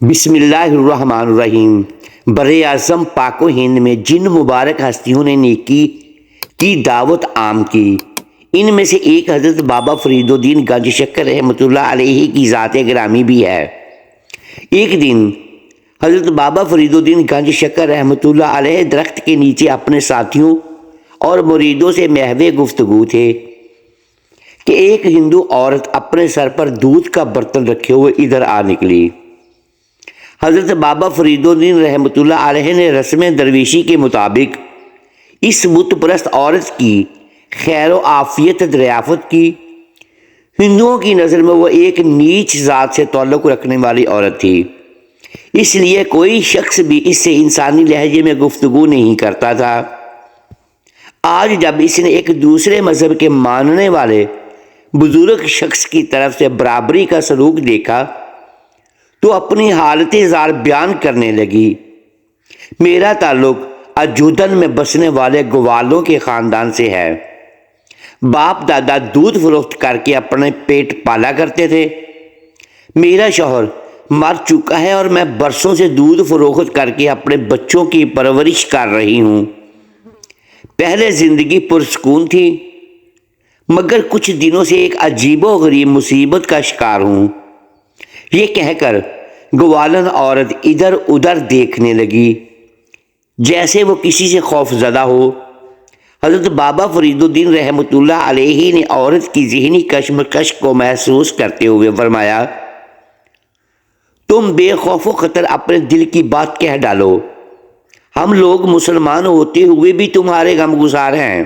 بسم اللہ الرحمن الرحیم۔ بر اعظم پاک و ہند میں جن مبارک ہستیوں نے نیکی کی دعوت عام کی، ان میں سے ایک حضرت بابا فرید الدین گنج شکر رحمۃ اللہ علیہ کی ذات گرامی بھی ہے۔ ایک دن حضرت بابا فرید الدین گنج شکر رحمۃ اللہ علیہ درخت کے نیچے اپنے ساتھیوں اور مریدوں سے محو گفتگو تھے کہ ایک ہندو عورت اپنے سر پر دودھ کا برتن رکھے ہوئے ادھر آ نکلی۔ حضرت بابا فرید الدین رحمۃ اللہ علیہ نے رسم درویشی کے مطابق اس بت پرست عورت کی خیر و عافیت دریافت کی۔ ہندوؤں کی نظر میں وہ ایک نیچ ذات سے تعلق رکھنے والی عورت تھی، اس لیے کوئی شخص بھی اس سے انسانی لہجے میں گفتگو نہیں کرتا تھا۔ آج جب اس نے ایک دوسرے مذہب کے ماننے والے بزرگ شخص کی طرف سے برابری کا سلوک دیکھا تو اپنی حالت زار بیان کرنے لگی۔ میرا تعلق اجودن میں بسنے والے گوالوں کے خاندان سے ہے۔ باپ دادا دودھ فروخت کر کے اپنے پیٹ پالا کرتے تھے۔ میرا شوہر مر چکا ہے اور میں برسوں سے دودھ فروخت کر کے اپنے بچوں کی پرورش کر رہی ہوں۔ پہلے زندگی پرسکون تھی، مگر کچھ دنوں سے ایک عجیب و غریب مصیبت کا شکار ہوں۔ یہ کہہ کر گوالن عورت ادھر ادھر دیکھنے لگی جیسے وہ کسی سے خوف زدہ ہو۔ حضرت بابا فرید الدین رحمۃ اللہ علیہ نے عورت کی ذہنی کشمکش کو محسوس کرتے ہوئے فرمایا، تم بے خوف و خطر اپنے دل کی بات کہہ ڈالو۔ ہم لوگ مسلمان ہوتے ہوئے بھی تمہارے غم گسار ہیں۔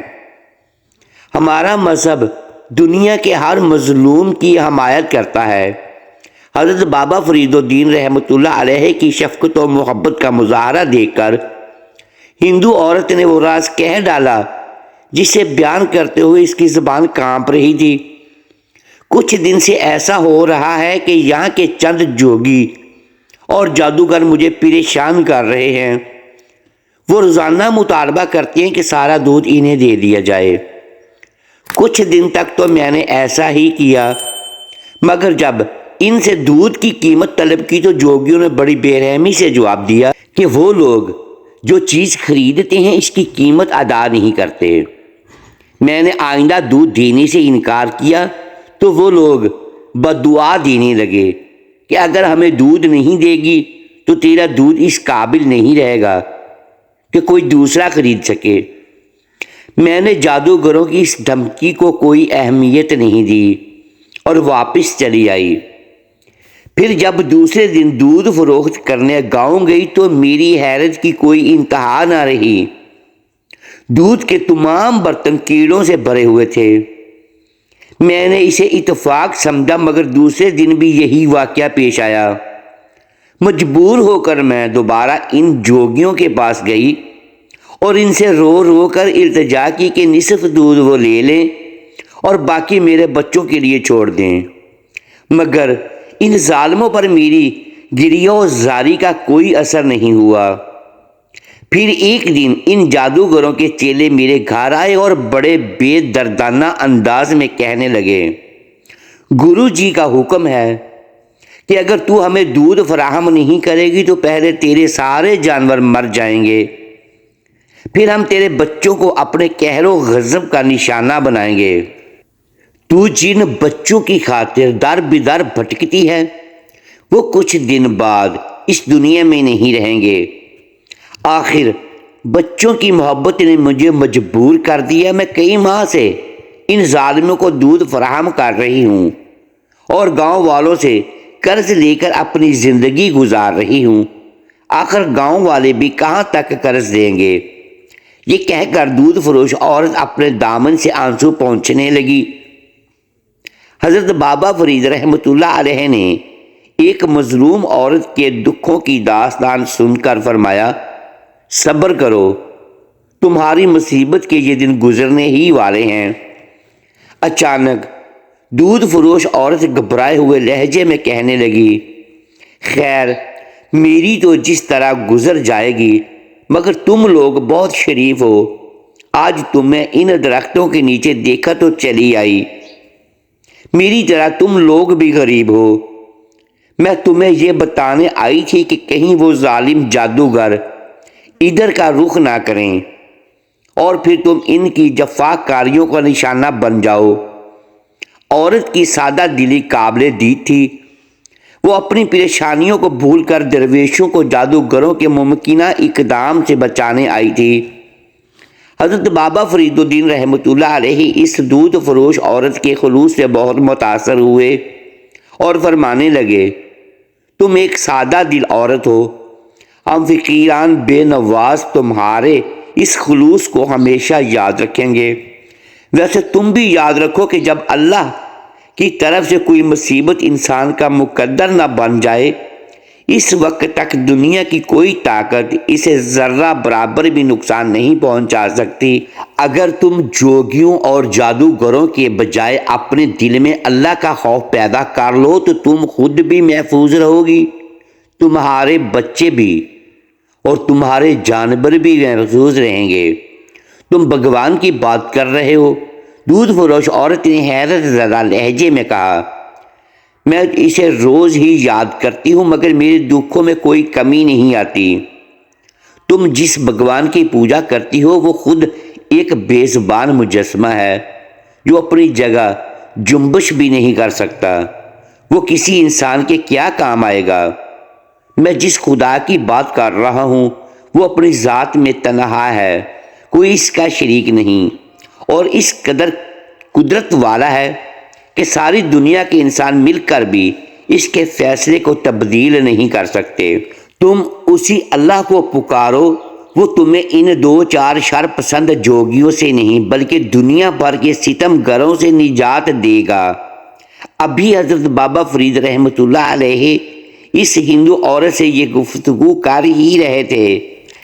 ہمارا مذہب دنیا کے ہر مظلوم کی حمایت کرتا ہے۔ حضرت بابا فرید الدین رحمۃ اللہ علیہ کی شفقت و محبت کا مظاہرہ دیکھ کر ہندو عورت نے وہ راز کہہ ڈالا جسے بیان کرتے ہوئے اس کی زبان کانپ رہی تھی۔ کچھ دن سے ایسا ہو رہا ہے کہ یہاں کے چند جوگی اور جادوگر مجھے پریشان کر رہے ہیں۔ وہ روزانہ مطالبہ کرتے ہیں کہ سارا دودھ انہیں دے دیا جائے۔ کچھ دن تک تو میں نے ایسا ہی کیا، مگر جب ان سے دودھ کی قیمت طلب کی تو جوگیوں نے بڑی بے رحمی سے جواب دیا کہ وہ لوگ جو چیز خریدتے ہیں اس کی قیمت ادا نہیں کرتے۔ میں نے آئندہ دودھ دینے سے انکار کیا تو وہ لوگ بددعا دینے لگے کہ اگر ہمیں دودھ نہیں دے گی تو تیرا دودھ اس قابل نہیں رہے گا کہ کوئی دوسرا خرید سکے۔ میں نے جادوگروں کی اس دھمکی کو کوئی اہمیت نہیں دی اور واپس چلی آئی۔ پھر جب دوسرے دن دودھ فروخت کرنے گاؤں گئی تو میری حیرت کی کوئی انتہا نہ رہی۔ دودھ کے تمام برتن کیڑوں سے بھرے ہوئے تھے۔ میں نے اسے اتفاق سمجھا، مگر دوسرے دن بھی یہی واقعہ پیش آیا۔ مجبور ہو کر میں دوبارہ ان جوگیوں کے پاس گئی اور ان سے رو رو کر التجا کی کہ نصف دودھ وہ لے لیں اور باقی میرے بچوں کے لیے چھوڑ دیں، مگر ان ظالموں پر میری گریہ و زاری کا کوئی اثر نہیں ہوا۔ پھر ایک دن ان جادوگروں کے چیلے میرے گھر آئے اور بڑے بے دردانہ انداز میں کہنے لگے، گرو جی کا حکم ہے کہ اگر تو ہمیں دودھ فراہم نہیں کرے گی تو پہلے تیرے سارے جانور مر جائیں گے، پھر ہم تیرے بچوں کو اپنے قہر و غضب کا نشانہ بنائیں گے۔ تو جن بچوں کی خاطر در بدر بھٹکتی ہے وہ کچھ دن بعد اس دنیا میں نہیں رہیں گے۔ آخر بچوں کی محبت نے مجھے مجبور کر دیا۔ میں کئی ماہ سے ان ظالموں کو دودھ فراہم کر رہی ہوں اور گاؤں والوں سے قرض لے کر اپنی زندگی گزار رہی ہوں۔ آخر گاؤں والے بھی کہاں تک قرض دیں گے؟ یہ کہہ کر دودھ فروش عورت اپنے دامن سے آنسو پونچھنے لگی۔ حضرت بابا فرید رحمۃ اللہ علیہ نے ایک مظلوم عورت کے دکھوں کی داستان سن کر فرمایا، صبر کرو، تمہاری مصیبت کے یہ دن گزرنے ہی والے ہیں۔ اچانک دودھ فروش عورت گھبرائے ہوئے لہجے میں کہنے لگی، خیر میری تو جس طرح گزر جائے گی، مگر تم لوگ بہت شریف ہو، آج تمہیں ان درختوں کے نیچے دیکھا تو چلی آئی۔ میری طرح تم لوگ بھی غریب ہو، میں تمہیں یہ بتانے آئی تھی کہ کہیں وہ ظالم جادوگر ادھر کا رخ نہ کریں اور پھر تم ان کی جفا کاریوں کا نشانہ بن جاؤ۔ عورت کی سادہ دلی قابل دید تھی۔ وہ اپنی پریشانیوں کو بھول کر درویشوں کو جادوگروں کے ممکنہ اقدام سے بچانے آئی تھی۔ حضرت بابا فرید الدین رحمۃ اللہ علیہ اس دودھ فروش عورت کے خلوص سے بہت متاثر ہوئے اور فرمانے لگے، تم ایک سادہ دل عورت ہو، ہم فقیران بے نواز تمہارے اس خلوص کو ہمیشہ یاد رکھیں گے۔ ویسے تم بھی یاد رکھو کہ جب اللہ کی طرف سے کوئی مصیبت انسان کا مقدر نہ بن جائے، اس وقت تک دنیا کی کوئی طاقت اسے ذرہ برابر بھی نقصان نہیں پہنچا سکتی۔ اگر تم جوگیوں اور جادوگروں کے بجائے اپنے دل میں اللہ کا خوف پیدا کر لو تو تم خود بھی محفوظ رہو گی، تمہارے بچے بھی اور تمہارے جانور بھی محفوظ رہیں گے۔ تم بھگوان کی بات کر رہے ہو، دودھ فروش عورت نے حیرت زدہ لہجے میں کہا، میں اسے روز ہی یاد کرتی ہوں مگر میرے دکھوں میں کوئی کمی نہیں آتی۔ تم جس بھگوان کی پوجا کرتی ہو وہ خود ایک بے زبان مجسمہ ہے جو اپنی جگہ جنبش بھی نہیں کر سکتا، وہ کسی انسان کے کیا کام آئے گا؟ میں جس خدا کی بات کر رہا ہوں وہ اپنی ذات میں تنہا ہے، کوئی اس کا شریک نہیں، اور اس قدر قدرت والا ہے کہ ساری دنیا کے انسان مل کر بھی اس کے فیصلے کو تبدیل نہیں کر سکتے۔ تم اسی اللہ کو پکارو، وہ تمہیں ان دو چار شر پسند جوگیوں سے نہیں بلکہ دنیا بھر کے ستم گروں سے نجات دے گا۔ ابھی حضرت بابا فرید رحمۃ اللہ علیہ اس ہندو عورت سے یہ گفتگو کر ہی رہے تھے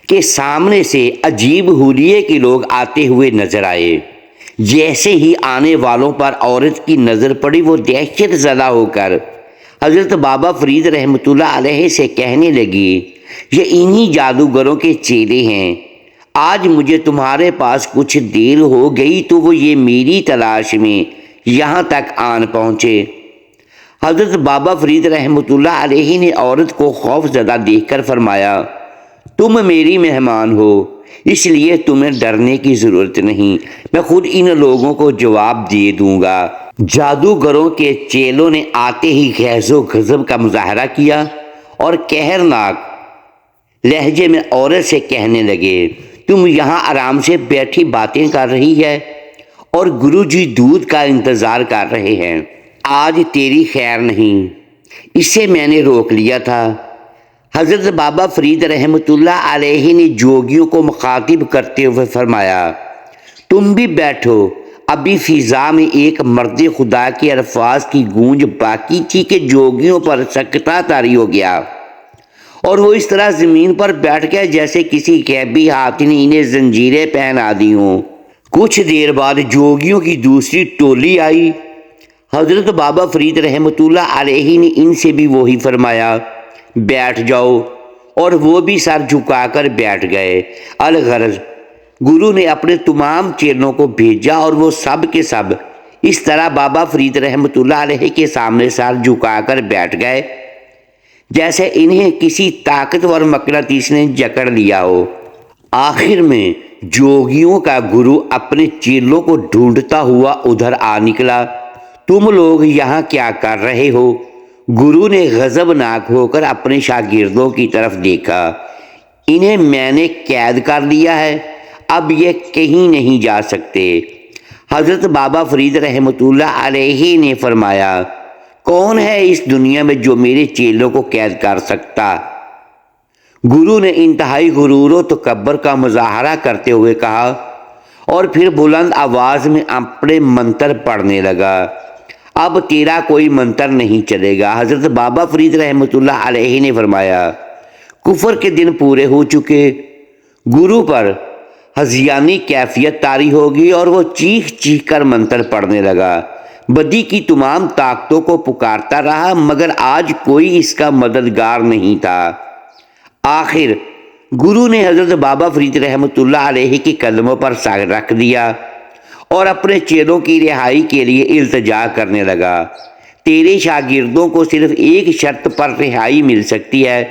کہ سامنے سے عجیب حلیے کے لوگ آتے ہوئے نظر آئے۔ جیسے ہی آنے والوں پر عورت کی نظر پڑی وہ دہشت زدہ ہو کر حضرت بابا فرید رحمۃ اللہ علیہ سے کہنے لگی، یہ انہی جادوگروں کے چیلے ہیں، آج مجھے تمہارے پاس کچھ دیر ہو گئی تو وہ یہ میری تلاش میں یہاں تک آن پہنچے۔ حضرت بابا فرید رحمۃ اللہ علیہ نے عورت کو خوف زدہ دیکھ کر فرمایا، تم میری مہمان ہو اس لیے تمہیں ڈرنے کی ضرورت نہیں، میں خود ان لوگوں کو جواب دے دوں گا۔ جادوگروں کے چیلوں نے آتے ہی غیظ و غضب کا مظاہرہ کیا اور قہرناک لہجے میں عورت سے کہنے لگے، تم یہاں آرام سے بیٹھی باتیں کر رہی ہے اور گرو جی دودھ کا انتظار کر رہے ہیں، آج تیری خیر نہیں، اسے میں نے روک لیا تھا۔ حضرت بابا فرید رحمۃ اللہ علیہ نے جوگیوں کو مخاطب کرتے ہوئے فرمایا، تم بھی بیٹھو۔ ابھی فضا میں ایک مرد خدا کے الفاظ کی گونج باقی تھی کہ جوگیوں پر سکتہ طاری ہو گیا اور وہ اس طرح زمین پر بیٹھ گئے جیسے کسی غیبی ہاتھ نے انہیں زنجیریں پہنا دی ہوں۔ کچھ دیر بعد جوگیوں کی دوسری ٹولی آئی۔ حضرت بابا فرید رحمۃ اللہ علیہ نے ان سے بھی وہی فرمایا، بیٹھ جاؤ، اور وہ بھی سر جھکا کر بیٹھ گئے۔ الغرض گرو نے اپنے تمام چیلوں کو بھیجا اور وہ سب کے سب اس طرح بابا فرید رحمۃ اللہ علیہ کے سامنے سر جھکا کر بیٹھ گئے جیسے انہیں کسی طاقتور مقناطیس نے جکڑ لیا ہو۔ آخر میں جوگیوں کا گرو اپنے چیلوں کو ڈھونڈتا ہوا ادھر آ نکلا، تم لوگ یہاں کیا کر رہے ہو؟ گرو نے غضبناک ہو کر اپنے شاگردوں کی طرف دیکھا، انہیں میں نے قید کر لیا ہے، اب یہ کہیں نہیں جا سکتے۔ حضرت بابا فرید رحمۃ اللہ علیہ نے فرمایا، کون ہے اس دنیا میں جو میرے چیلوں کو قید کر سکتا؟ گرو نے انتہائی غرور و تکبر کا مظاہرہ کرتے ہوئے کہا اور پھر بلند آواز میں اپنے منتر پڑھنے لگا، اب تیرا کوئی منتر نہیں چلے گا۔ حضرت بابا فرید رحمۃ اللہ علیہ نے فرمایا، کفر کے دن پورے ہو چکے۔ گرو پر ہذیانی کیفیت طاری ہوگی اور وہ چیخ چیخ کر منتر پڑھنے لگا، بدی کی تمام طاقتوں کو پکارتا رہا مگر آج کوئی اس کا مددگار نہیں تھا۔ آخر گرو نے حضرت بابا فرید رحمۃ اللہ علیہ کے قدموں پر سر رکھ دیا اور اپنے چیلوں کی رہائی کے لیے التجا کرنے لگا۔ تیرے شاگردوں کو صرف ایک شرط پر رہائی مل سکتی ہے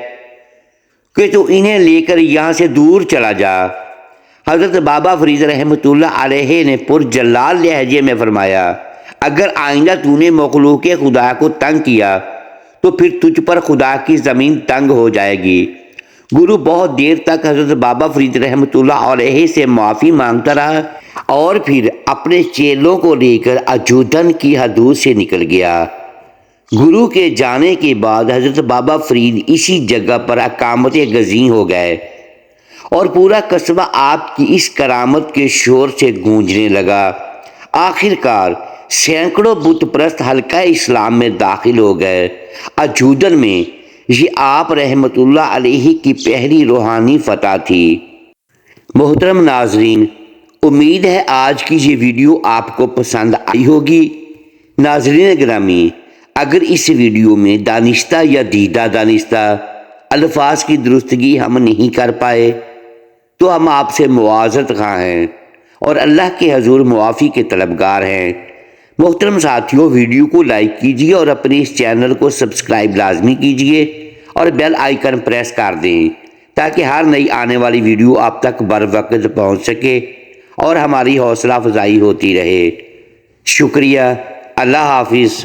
کہ تو انہیں لے کر یہاں سے دور چلا جا۔ حضرت بابا فرید رحمۃ اللہ علیہ نے پرجلال لہجے میں فرمایا، اگر آئندہ تو نے مخلوق خدا کو تنگ کیا تو پھر تجھ پر خدا کی زمین تنگ ہو جائے گی۔ گرو بہت دیر تک حضرت بابا فرید رحمۃ اللہ علیہ سے معافی مانگتا رہا اور پھر اپنے چیلوں کو لے کر اجودھن کی حدود سے نکل گیا۔ گرو کے جانے کے بعد حضرت بابا فرید اسی جگہ پر اقامت گزین ہو گئے اور پورا قصبہ آپ کی اس کرامت کے شور سے گونجنے لگا۔ آخر کار سینکڑوں بت پرست حلقہ اسلام میں داخل ہو گئے۔ اجودھن میں یہ آپ رحمۃ اللہ علیہ کی پہلی روحانی فتح تھی۔ محترم ناظرین، امید ہے آج کی یہ ویڈیو آپ کو پسند آئی ہوگی۔ ناظرین گرامی، اگر اس ویڈیو میں دانستہ یا دیدہ دانستہ الفاظ کی درستگی ہم نہیں کر پائے تو ہم آپ سے معذرت خواہ ہیں اور اللہ کے حضور معافی کے طلبگار ہیں۔ محترم ساتھیوں، ویڈیو کو لائک کیجیے اور اپنے اس چینل کو سبسکرائب لازمی کیجیے اور بیل آئیکن پریس کر دیں تاکہ ہر نئی آنے والی ویڈیو آپ تک بر وقت پہنچ سکے اور ہماری حوصلہ افزائی ہوتی رہے۔ شکریہ۔ اللہ حافظ۔